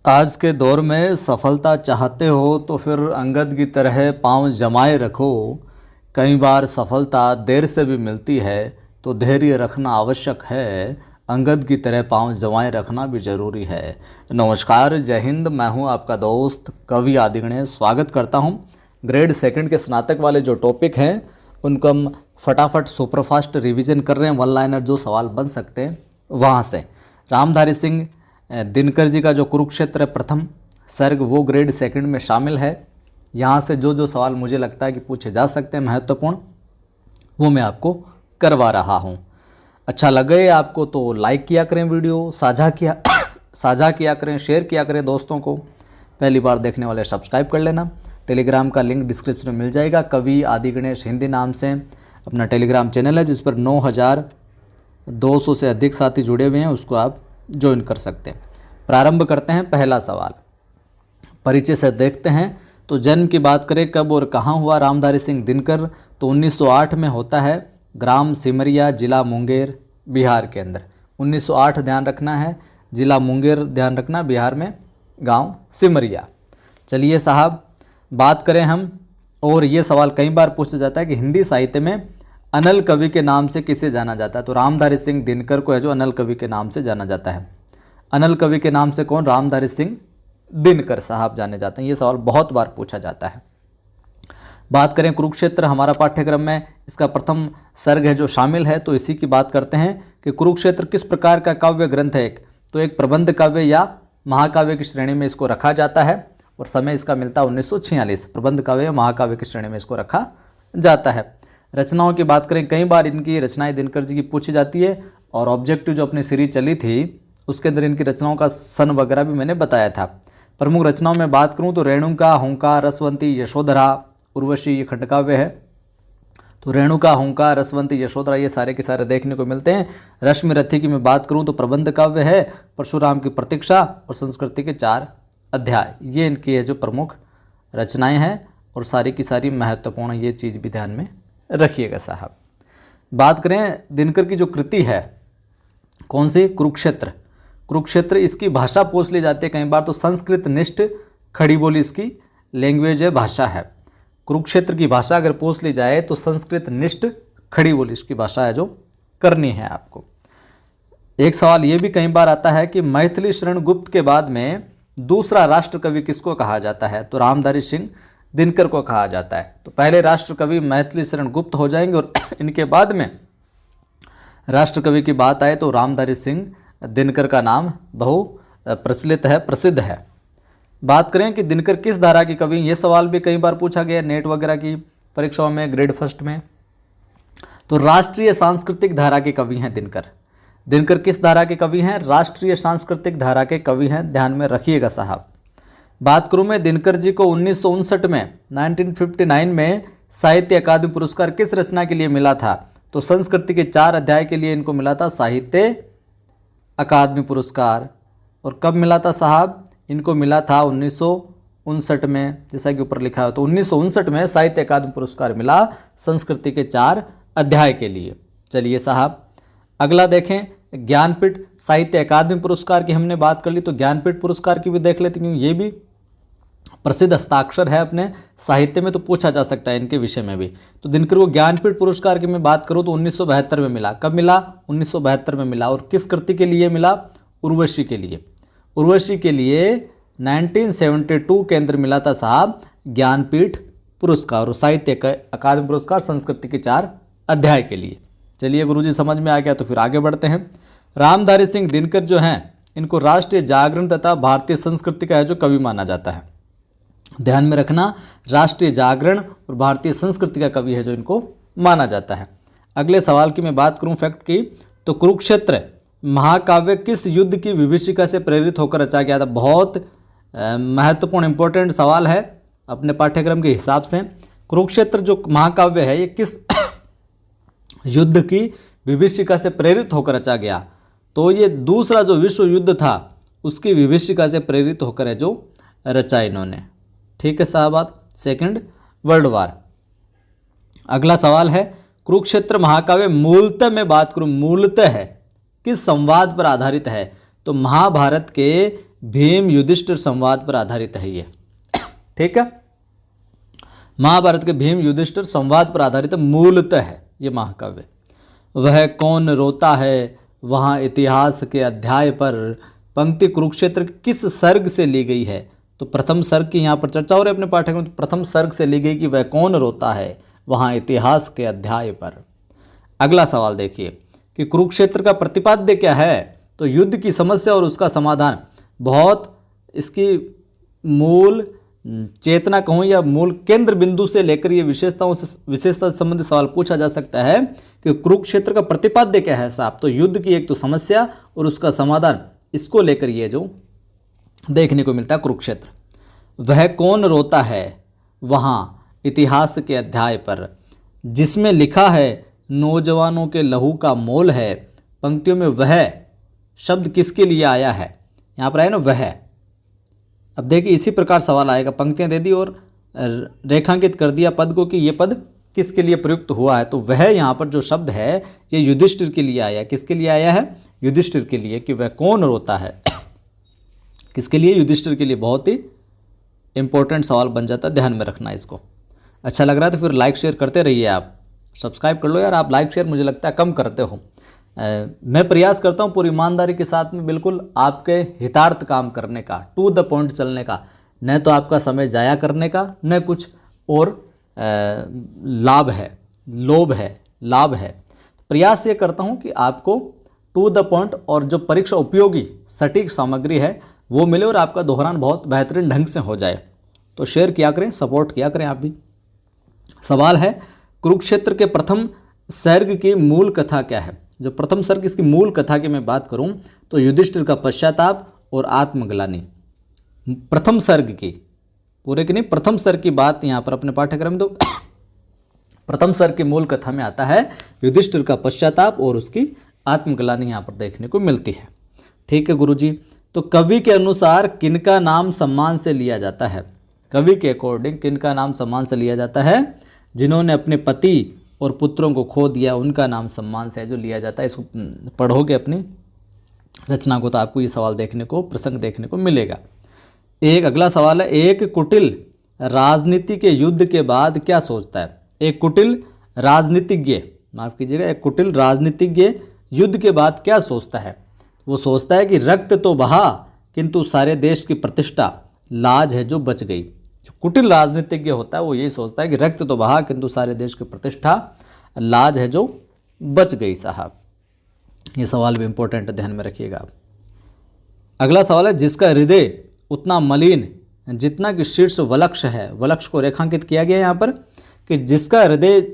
आज के दौर में सफलता चाहते हो तो फिर अंगद की तरह पांव जमाए रखो। कई बार सफलता देर से भी मिलती है तो धैर्य रखना आवश्यक है। अंगद की तरह पांव जमाए रखना भी ज़रूरी है। नमस्कार, जय हिंद। मैं हूं आपका दोस्त कवि आदिगणे। स्वागत करता हूं। ग्रेड सेकंड के स्नातक वाले जो टॉपिक हैं उनको हम फटाफट सुपरफास्ट रिवीजन कर रहे हैं। वन लाइनर जो सवाल बन सकते हैं वहाँ से। रामधारी सिंह दिनकर जी का जो कुरुक्षेत्र प्रथम सर्ग वो ग्रेड सेकंड में शामिल है। यहाँ से जो जो सवाल मुझे लगता है कि पूछे जा सकते हैं महत्वपूर्ण, वो मैं आपको करवा रहा हूँ। अच्छा लगे आपको तो लाइक किया करें, वीडियो साझा किया करें, शेयर किया करें दोस्तों को। पहली बार देखने वाले सब्सक्राइब कर लेना। टेलीग्राम का लिंक डिस्क्रिप्शन में मिल जाएगा। कवि आदि गणेश हिंदी नाम से अपना टेलीग्राम चैनल है जिस पर 9200 से अधिक साथी जुड़े हुए हैं, उसको आप ज्वाइन कर सकते हैं। प्रारंभ करते हैं। पहला सवाल परिचय से देखते हैं। तो जन्म की बात करें, कब और कहाँ हुआ रामधारी सिंह दिनकर, तो 1908 में होता है। ग्राम सिमरिया, जिला मुंगेर, बिहार के अंदर। 1908 ध्यान रखना है, जिला मुंगेर ध्यान रखना, बिहार में गांव सिमरिया। चलिए साहब, बात करें हम, और ये सवाल कई बार पूछा जाता है कि हिंदी साहित्य में अनल कवि के नाम से किसे जाना जाता है। तो रामधारी सिंह दिनकर को है जो अनल कवि के नाम से जाना जाता है। अनल कवि के नाम से कौन? रामधारी सिंह दिनकर साहब जाने जाते हैं। ये सवाल बहुत बार पूछा जाता है। बात करें कुरुक्षेत्र, हमारा पाठ्यक्रम में इसका प्रथम सर्ग है जो शामिल है, तो इसी की बात करते हैं कि कुरुक्षेत्र किस प्रकार का काव्य ग्रंथ है। तो एक प्रबंध काव्य या महाकाव्य की श्रेणी में इसको रखा जाता है, और समय इसका मिलता है 1946। प्रबंध काव्य या महाकाव्य की श्रेणी में इसको रखा जाता है। रचनाओं की बात करें, कई बार इनकी रचनाएं दिनकर जी की पूछी जाती है, और ऑब्जेक्टिव जो अपनी सीरीज चली थी उसके अंदर इनकी रचनाओं का सन वगैरह भी मैंने बताया था। प्रमुख रचनाओं में बात करूं तो रेणुका, हुंकार, रसवंती, यशोधरा, उर्वशी, ये खंडकाव्य है। तो रेणुका, हुंकार, रसवंती, यशोधरा ये सारे के सारे देखने को मिलते हैं। रश्मि रथी की मैं बात करूं तो प्रबंध काव्य है। परशुराम की प्रतीक्षा और संस्कृति के 4 अध्याय, ये इनकी है जो प्रमुख रचनाएं हैं, और सारी की सारी महत्वपूर्ण, ये चीज़ भी ध्यान में रखिएगा साहब। बात करें दिनकर की जो कृति है, कौन सी? कुरुक्षेत्र। कुरुक्षेत्र इसकी भाषा पूछ ली जाती है कई बार, तो संस्कृत निष्ठ खड़ी बोली इसकी लैंग्वेज है, भाषा है। कुरुक्षेत्र की भाषा अगर पूछ ली जाए तो संस्कृत निष्ठ खड़ी बोली इसकी भाषा है जो करनी है आपको। एक सवाल ये भी कई बार आता है कि मैथिली शरण गुप्त के बाद में दूसरा राष्ट्र कवि किसको कहा जाता है। तो रामधारी सिंह दिनकर को कहा जाता है। तो पहले राष्ट्र कवि मैथिली शरण गुप्त हो जाएंगे, और इनके बाद में राष्ट्र कवि की बात आए तो रामधारी सिंह दिनकर का नाम बहु प्रचलित है, प्रसिद्ध है। बात करें कि दिनकर किस धारा के कवि, ये सवाल भी कई बार पूछा गया नेट वगैरह की परीक्षाओं में, ग्रेड फर्स्ट में। तो राष्ट्रीय सांस्कृतिक धारा के कवि हैं दिनकर। दिनकर किस धारा के कवि हैं? राष्ट्रीय सांस्कृतिक धारा के कवि हैं, ध्यान में रखिएगा साहब। बात करूं मैं दिनकर जी को 1959 में 1959 में साहित्य अकादमी पुरस्कार किस रचना के लिए मिला था। तो संस्कृति के 4 अध्याय के लिए इनको मिला था साहित्य अकादमी पुरस्कार। और कब मिला था साहब? इनको मिला था 1959 में, जैसा कि ऊपर लिखा है। तो 1959 में साहित्य अकादमी पुरस्कार मिला संस्कृति के 4 अध्याय के लिए। चलिए साहब, अगला देखें, ज्ञानपीठ साहित्य अकादमी पुरस्कार की हमने बात कर ली, तो ज्ञानपीठ पुरस्कार की भी देख लेते हैं, क्योंकि ये भी प्रसिद्ध हस्ताक्षर है अपने साहित्य में, तो पूछा जा सकता है इनके विषय में भी। तो दिनकर को ज्ञानपीठ पुरस्कार की मैं बात करूं तो 1972 में मिला। कब मिला? 1972 में मिला। और किस कृति के लिए मिला? उर्वशी के लिए। उर्वशी के लिए 1972 के अंदर मिला था साहब ज्ञानपीठ पुरस्कार, और साहित्य अकादमी पुरस्कार संस्कृति के 4 अध्याय के लिए। चलिए गुरुजी, समझ में आ गया, तो फिर आगे बढ़ते हैं। रामधारी सिंह दिनकर जो हैं, इनको राष्ट्रीय जागरण तथा भारतीय संस्कृति का है जो कवि माना जाता है। ध्यान में रखना, राष्ट्रीय जागरण और भारतीय संस्कृति का कवि है जो इनको माना जाता है। अगले सवाल की मैं बात करूं फैक्ट की, तो कुरुक्षेत्र महाकाव्य किस युद्ध की विभीषिका से प्रेरित होकर रचा गया था। बहुत महत्वपूर्ण इंपॉर्टेंट सवाल है अपने पाठ्यक्रम के हिसाब से। कुरुक्षेत्र जो महाकाव्य है ये किस युद्ध की विभीषिका से प्रेरित होकर रचा गया। तो ये दूसरा जो विश्व युद्ध था उसकी विभीषिका से प्रेरित होकर है जो रचा इन्होंने। ठीक है साहब, सेकंड वर्ल्ड वार। अगला सवाल है, कुरुक्षेत्र महाकाव्य मूलतः मैं बात करूं, मूलतः है किस संवाद पर आधारित है। तो महाभारत के भीम युधिष्ठिर संवाद पर आधारित है ये। ठीक है, महाभारत के भीम युधिष्ठिर संवाद पर आधारित मूलतः है ये महाकाव्य। वह कौन रोता है वहाँ इतिहास के अध्याय पर पंक्ति कुरुक्षेत्र के किस सर्ग से ली गई है? तो प्रथम सर्ग की यहाँ पर चर्चा हो रही है अपने पाठ्यक्रम में। प्रथम सर्ग से ली गई कि वह कौन रोता है वहाँ इतिहास के अध्याय पर। अगला सवाल देखिए कि कुरुक्षेत्र का प्रतिपाद्य क्या है? तो युद्ध की समस्या और उसका समाधान। बहुत इसकी मूल चेतना कहूँ या मूल केंद्र बिंदु से लेकर ये विशेषता से संबंधित सवाल पूछा जा सकता है कि कुरुक्षेत्र का प्रतिपाद्य क्या है साहब? तो युद्ध की एक तो समस्या और उसका समाधान, इसको लेकर ये जो देखने को मिलता है कुरुक्षेत्र। वह कौन रोता है वहाँ इतिहास के अध्याय पर, जिसमें लिखा है नौजवानों के लहू का मोल है। पंक्तियों में वह शब्द किसके लिए आया है? यहाँ पर आया ना वह। अब देखिए इसी प्रकार सवाल आएगा, पंक्तियाँ दे दी और रेखांकित कर दिया पद को कि ये पद किसके लिए प्रयुक्त हुआ है। तो वह यहाँ पर जो शब्द है ये युधिष्ठिर के लिए आया है। किसके लिए आया है? युधिष्ठिर के लिए, कि वह कौन रोता है। किसके लिए? युधिष्ठिर के लिए। बहुत ही इंपॉर्टेंट सवाल बन जाता है, ध्यान में रखना इसको। अच्छा लग रहा है तो फिर लाइक शेयर करते रहिए। आप सब्सक्राइब कर लो यार, आप लाइक शेयर मुझे लगता है कम करते हो। मैं प्रयास करता हूँ पूरी ईमानदारी के साथ में बिल्कुल आपके हितार्थ काम करने का, टू द पॉइंट चलने का, न तो आपका समय जाया करने का, न कुछ और लाभ है, लोभ है, लाभ है। प्रयास ये करता हूँ कि आपको टू द पॉइंट और जो परीक्षा उपयोगी सटीक सामग्री है वो मिले और आपका दोहरान बहुत बेहतरीन ढंग से हो जाए। तो शेयर किया करें, सपोर्ट किया करें आप भी। सवाल है कुरुक्षेत्र के प्रथम सर्ग की मूल कथा क्या है? जो प्रथम सर्ग इसकी मूल कथा की मैं बात करूं तो युधिष्ठिर का पश्चाताप और आत्मग्लानि। प्रथम सर्ग की, पूरे की नहीं, प्रथम सर्ग की बात यहाँ पर अपने पाठ्यक्रम में। तो प्रथम सर्ग की मूल कथा में आता है युधिष्ठिर का पश्चाताप और उसकी आत्मग्लानि यहाँ पर देखने को मिलती है। ठीक है गुरुजी, तो कवि के अनुसार किनका नाम सम्मान से लिया जाता है? कवि के अकॉर्डिंग किनका नाम सम्मान से लिया जाता है? जिन्होंने अपने पति और पुत्रों को खो दिया उनका नाम सम्मान से जो लिया जाता है। इसको पढ़ोगे अपनी रचना को तो आपको ये सवाल देखने को, प्रसंग देखने को मिलेगा। एक अगला सवाल है, एक कुटिल राजनीति के युद्ध के बाद क्या सोचता है? एक कुटिल राजनीतिज्ञ, माफ कीजिएगा, एक कुटिल राजनीतिज्ञ युद्ध के बाद क्या सोचता है? वो सोचता है कि रक्त तो बहा किंतु सारे देश की प्रतिष्ठा लाज है जो बच गई। जो कुटिल राजनीतिज्ञ होता है वो यही सोचता है कि रक्त तो बहा किंतु सारे देश की प्रतिष्ठा लाज है जो बच गई। साहब ये सवाल भी इंपॉर्टेंट है, ध्यान में रखिएगा आप। अगला सवाल है, जिसका हृदय उतना मलिन जितना कि शीर्ष वलक्ष है। वलक्ष को रेखांकित किया गया यहाँ पर कि जिसका हृदय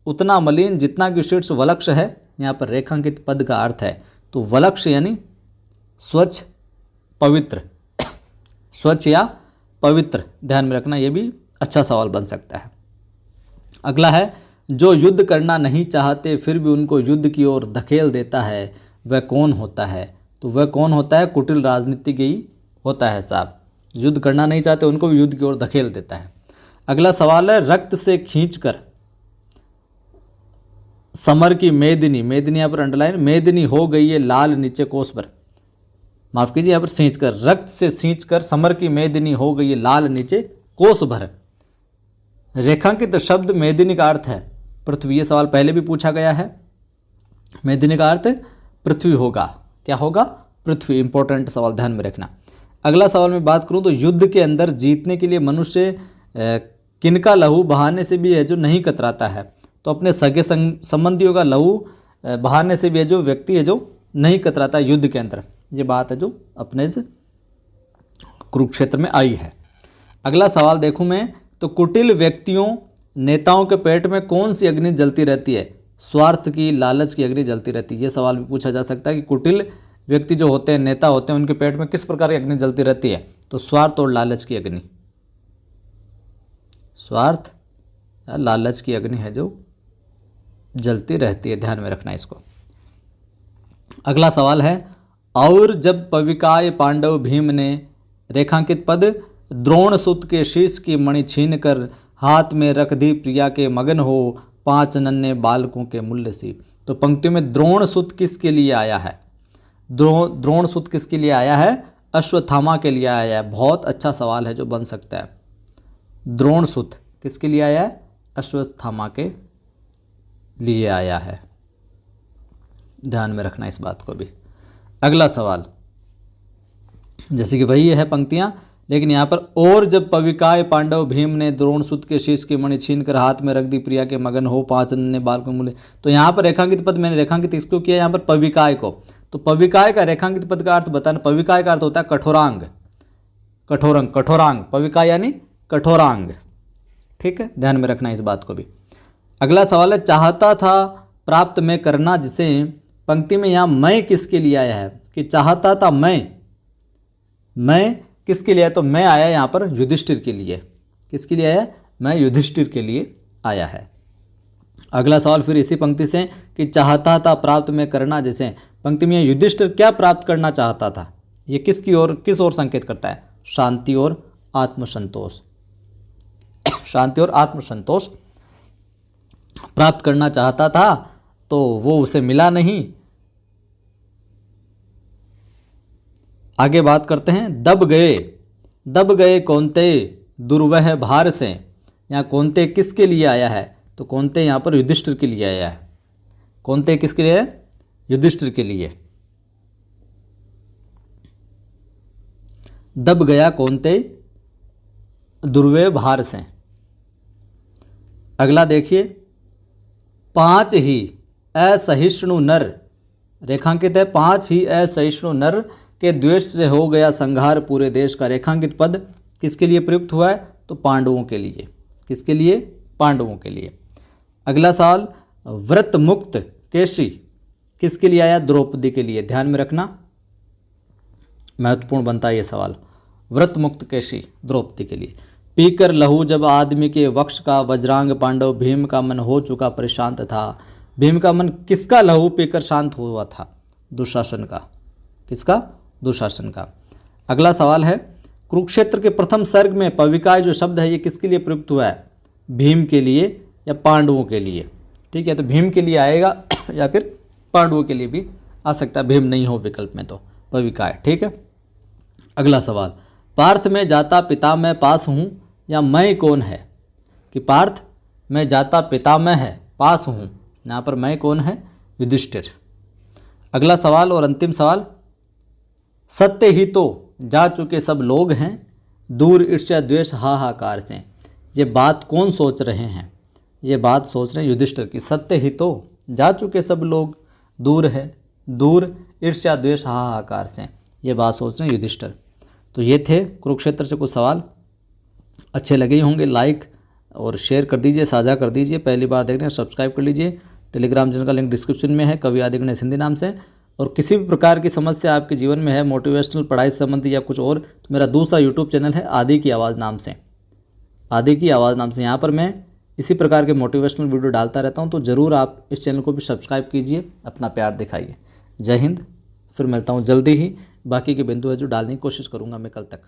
उतना मलिन जितना कि शीर्ष वलक्ष है। यहाँ पर रेखांकित पद का अर्थ है तो वलक्ष यानी स्वच्छ, पवित्र, स्वच्छ या पवित्र, ध्यान में रखना, ये भी अच्छा सवाल बन सकता है। अगला है, जो युद्ध करना नहीं चाहते फिर भी उनको युद्ध की ओर धकेल देता है वह कौन होता है? तो वह कौन होता है? कुटिल राजनीतिज्ञ ही होता है साहब। युद्ध करना नहीं चाहते उनको भी युद्ध की ओर धकेल देता है। अगला सवाल है, रक्त से खींचकर समर की मेदिनी, मेदिनी यहाँ पर अंडरलाइन, मेदिनी हो गई है लाल नीचे कोस पर, माफ कीजिए यहाँ पर सींच कर, रक्त से सींच कर समर की मेदिनी हो गई है लाल नीचे कोस भर। रेखांकित शब्द मेदिनी का अर्थ है पृथ्वी। ये सवाल पहले भी पूछा गया है। मेदिनी का अर्थ पृथ्वी होगा, क्या होगा? पृथ्वी। इंपॉर्टेंट सवाल, ध्यान में रखना। अगला सवाल में बात करूं तो युद्ध के अंदर जीतने के लिए मनुष्य किनका लहू बहाने से भी है जो नहीं कतराता है? तो अपने सगे संबंधियों का लहू बहाने से भी है जो व्यक्ति है जो नहीं कतराता युद्ध के अंदर। ये बात है जो अपने से कुरुक्षेत्र में आई है। अगला सवाल देखूं मैं तो कुटिल व्यक्तियों नेताओं के पेट में कौन सी अग्नि जलती रहती है? स्वार्थ की, लालच की अग्नि जलती रहती है। ये सवाल भी पूछा जा सकता है कि कुटिल व्यक्ति जो होते हैं, नेता होते हैं, उनके पेट में किस प्रकार की अग्नि जलती रहती है? तो स्वार्थ और लालच की अग्नि, स्वार्थ या लालच की अग्नि है जो जलती रहती है, ध्यान में रखना इसको। अगला सवाल है, और जब पविकाय पांडव भीम ने रेखांकित पद द्रोण सुत के शीश की मणि छीन कर हाथ में रख दी प्रिया के मगन हो 5 नन्हे बालकों के मूल्य सी। तो पंक्तियों में द्रोण सुत किसके लिए आया है? द्रोण सुत किसके लिए आया है? अश्वत्थामा के लिए आया है। बहुत अच्छा सवाल है जो बन सकता है। द्रोणसुत किसके लिए आया है? अश्वत्थामा के लिए आया है। ध्यान में रखना इस बात को भी। अगला सवाल, जैसे कि वही है पंक्तियां, लेकिन यहाँ पर और जब पविकाय पांडव भीम ने द्रोणसुत के शीश की मणि छीन कर हाथ में रख दी, प्रिया के मगन हो 5 अन्य बाल को मूले। तो यहाँ पर रेखांकित पद मैंने रेखांकित इसको किया यहाँ पर पविकाय को। तो पविकाय का रेखांकित पद का अर्थ बताना। पविकाय का अर्थ होता है कठोरांग, कठोरंग, कठोरांग। पविकाय यानी कठोरांग। ठीक है, ध्यान में रखना इस बात को भी। अगला सवाल है, चाहता था प्राप्त में करना जिसे। पंक्ति में यहाँ मैं किसके लिए आया है कि चाहता था मैं किसके लिए आया? तो मैं आया यहाँ पर युधिष्ठिर के लिए। किसके लिए आया? मैं युधिष्ठिर के लिए आया है। अगला सवाल फिर इसी पंक्ति से कि चाहता था प्राप्त में करना जैसे। पंक्ति में युधिष्ठिर क्या प्राप्त करना चाहता था? ये किसकी ओर, किस ओर संकेत करता है? शांति और आत्मसंतोष। शांति और आत्मसंतोष प्राप्त करना चाहता था, तो वो उसे मिला नहीं। आगे बात करते हैं, दब गए कौन्ते दुर्वह भार से। यहाँ कौन्ते किसके लिए आया है? तो कौन्ते यहाँ पर युधिष्ठिर के लिए आया है। कौन्ते किसके लिए है? युधिष्ठिर के लिए। दब गया कौन्ते दुर्वह भार से। अगला देखिए, 5 ही असहिष्णु नर। रेखांकित है 5 ही असहिष्णु नर के द्वेष से हो गया संहार पूरे देश का। रेखांकित पद किसके लिए प्रयुक्त हुआ है? तो पांडवों के लिए। किसके लिए? पांडवों के लिए। अगला सवाल, व्रत मुक्त केशी किसके लिए आया? द्रौपदी के लिए। ध्यान में रखना, महत्वपूर्ण बनता है ये सवाल। व्रत मुक्त केशी द्रौपदी के लिए। पीकर लहू जब आदमी के वक्ष का, वज्रांग पांडव भीम का मन हो चुका प्रशांत था। भीम का मन किसका लहू पीकर शांत हुआ था? दुशासन का। किसका? दुशासन का। अगला सवाल है, कुरुक्षेत्र के प्रथम सर्ग में पविकाय जो शब्द है ये किसके लिए प्रयुक्त हुआ है? भीम के लिए या पांडवों के लिए? ठीक है, तो भीम के लिए आएगा या फिर पांडवों के लिए भी आ सकता है, भीम नहीं हो विकल्प में तो पविकाय। ठीक है, अगला सवाल, पार्थ में जाता पिता मैं पास हूँ या मैं कौन है? कि पार्थ में जाता पिता मैं है, पास हूँ। यहाँ पर मैं कौन है? युधिष्ठिर। अगला सवाल और अंतिम सवाल, सत्य ही तो जा चुके सब लोग हैं, दूर ईर्ष्या द्वेष हाहाकार से। ये बात कौन सोच रहे हैं? ये बात सोच रहे हैं युधिष्ठिर की। सत्य ही तो जा चुके सब लोग, दूर है, दूर ईर्ष्या द्वेष हाहाकार से। ये बात सोच रहे हैं युधिष्ठिर। तो ये थे कुरुक्षेत्र से कुछ सवाल। अच्छे लगे होंगे, लाइक और शेयर कर दीजिए, साझा कर दीजिए। पहली बार देख रहे हैं सब्सक्राइब कर लीजिए। टेलीग्राम चैनल का लिंक डिस्क्रिप्शन में है, कवि आदि गणेश हिंदी नाम से। और किसी भी प्रकार की समस्या आपके जीवन में है, मोटिवेशनल, पढ़ाई संबंधी या कुछ और, तो मेरा दूसरा यूट्यूब चैनल है आदि की आवाज़ नाम से। आदि की आवाज़ नाम से यहाँ पर मैं इसी प्रकार के मोटिवेशनल वीडियो डालता रहता हूँ। तो ज़रूर आप इस चैनल को भी सब्सक्राइब कीजिए, अपना प्यार दिखाइए। जय हिंद। फिर मिलता हूँ जल्दी ही। बाकी के बिंदु है जो डालने की कोशिश करूँगा मैं कल तक।